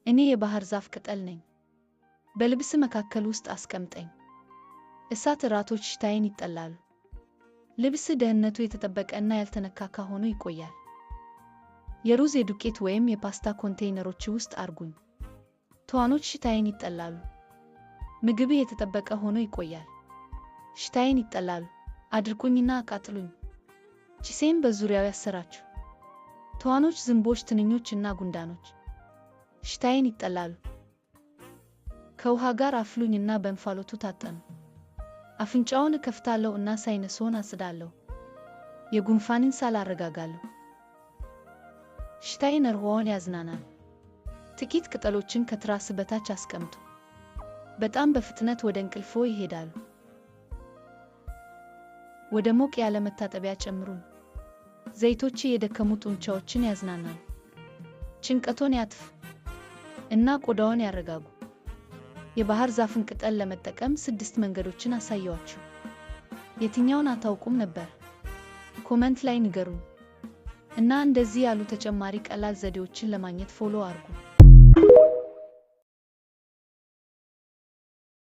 እኔ የባህር ዛፍ ቅጠል ነኝ። በልብስ መካከል ውስጥ አስቀምጠኝ። እሳት እራቶች ሽታዬን ይጠላሉ። ልብስ ደህንነቱ የተጠበቀና ያልተነካካ ሆኖ ይቆያል። የሩዝ የዱቄት ወይም የፓስታ ኮንቴይነሮች ውስጥ አርጉኝ። ተዋኖች ሽታዬን ይጠላሉ። ምግብ የተጠበቀ ሆኖ ይቆያል። ሽታዬን ይጠላሉ። አድርቁኝና አቃጥሉኝ። ጭሴን በዙሪያው ያሰራችሁ። ተዋኖች፣ ዝንቦች፣ ትንኞች እና ጉንዳኖች ሽታዬን ይጠላሉ። ከውሃ ጋር አፍሉኝና በእንፋሎቱ ታጠኑ። አፍንጫውን እከፍታለሁ እና ሳይነስዎን አጽዳለሁ። የጉንፋንን ሳል አረጋጋለሁ። ሽታዬ ነርቮውን ያዝናናል። ጥቂት ቅጠሎችን ከትራስ በታች አስቀምጡ። በጣም በፍጥነት ወደ እንቅልፍዎ ይሄዳሉ። ወደ ሞቅ ያለ መታጠቢያ ጨምሩኝ። ዘይቶች የደከሙ ጡንቻዎችን ያዝናናሉ። ጭንቀቶን ያጥፍ እና ቆዳውን ያረጋጉ። የባህር ዛፍን ቅጠል ለመጠቀም 6 መንገዶችን አሳየዋችሁ። የትኛውን አታውቁም ነበር? ኮመንት ላይ ንገሩኝ። እና እንደዚህ ያሉ ተጨማሪ ቀላል ዘዴዎችን ለማግኘት ፎሎ አርጉ።